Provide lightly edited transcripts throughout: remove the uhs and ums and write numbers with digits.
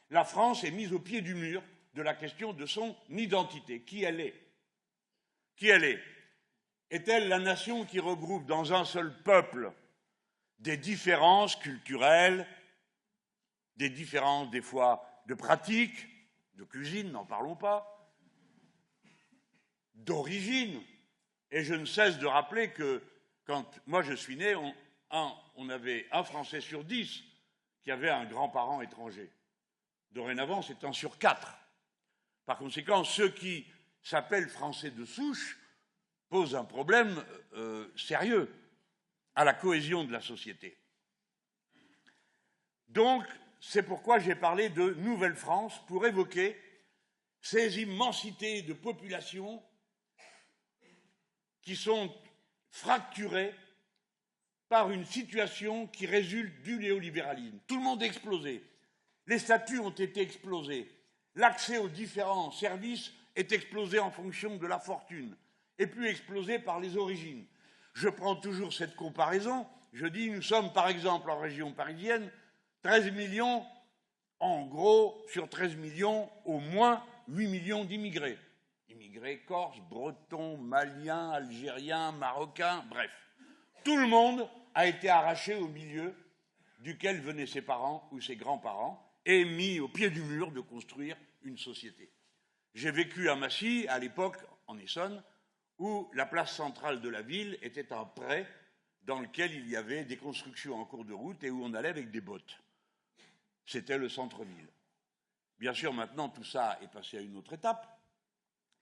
la France est mise au pied du mur de la question de son identité. Qui elle est? Qui elle est? Est-elle la nation qui regroupe dans un seul peuple des différences culturelles, des différences des fois de pratique, de cuisine, n'en parlons pas, d'origine? Et je ne cesse de rappeler que quand moi je suis né, on avait un Français sur 10 qui avait un grand-parent étranger. Dorénavant, c'est 1 sur 4. Par conséquent, ceux qui s'appellent Français de souche posent un problème sérieux à la cohésion de la société. Donc, c'est pourquoi j'ai parlé de Nouvelle-France, pour évoquer ces immensités de population qui sont fracturées par une situation qui résulte du néolibéralisme. Tout le monde est explosé. Les statuts ont été explosés. L'accès aux différents services est explosé en fonction de la fortune, et puis explosé par les origines. Je prends toujours cette comparaison. Je dis, nous sommes par exemple en région parisienne, 13 millions, en gros, sur 13 millions, au moins 8 millions d'immigrés. Immigrés corses, bretons, maliens, algériens, marocains, bref. Tout le monde a été arraché au milieu duquel venaient ses parents ou ses grands-parents et mis au pied du mur de construire une société. J'ai vécu à Massy, à l'époque, en Essonne, où la place centrale de la ville était un pré dans lequel il y avait des constructions en cours de route et où on allait avec des bottes. C'était le centre-ville. Bien sûr, maintenant, tout ça est passé à une autre étape,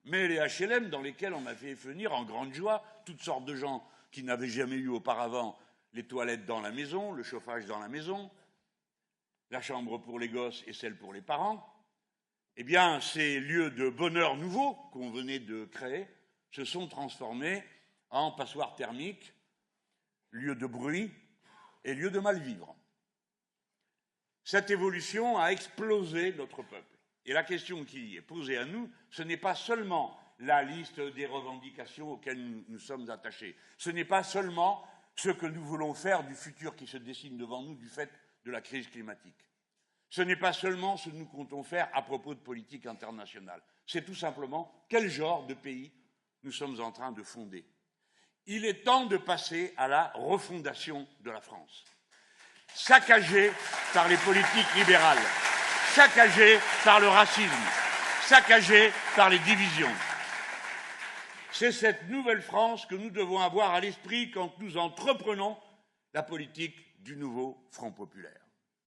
mais les HLM dans lesquels on a fait venir en grande joie toutes sortes de gens qui n'avaient jamais eu auparavant les toilettes dans la maison, le chauffage dans la maison, la chambre pour les gosses et celle pour les parents, eh bien, ces lieux de bonheur nouveaux qu'on venait de créer se sont transformés en passoires thermiques, lieux de bruit et lieux de mal-vivre. Cette évolution a explosé notre peuple. Et la question qui est posée à nous, ce n'est pas seulement la liste des revendications auxquelles nous sommes attachés, ce n'est pas seulement ce que nous voulons faire du futur qui se dessine devant nous du fait de la crise climatique. Ce n'est pas seulement ce que nous comptons faire à propos de politique internationale. C'est tout simplement quel genre de pays nous sommes en train de fonder. Il est temps de passer à la refondation de la France. Saccagée par les politiques libérales, saccagée par le racisme, saccagée par les divisions. C'est cette nouvelle France que nous devons avoir à l'esprit quand nous entreprenons la politique du nouveau Front populaire.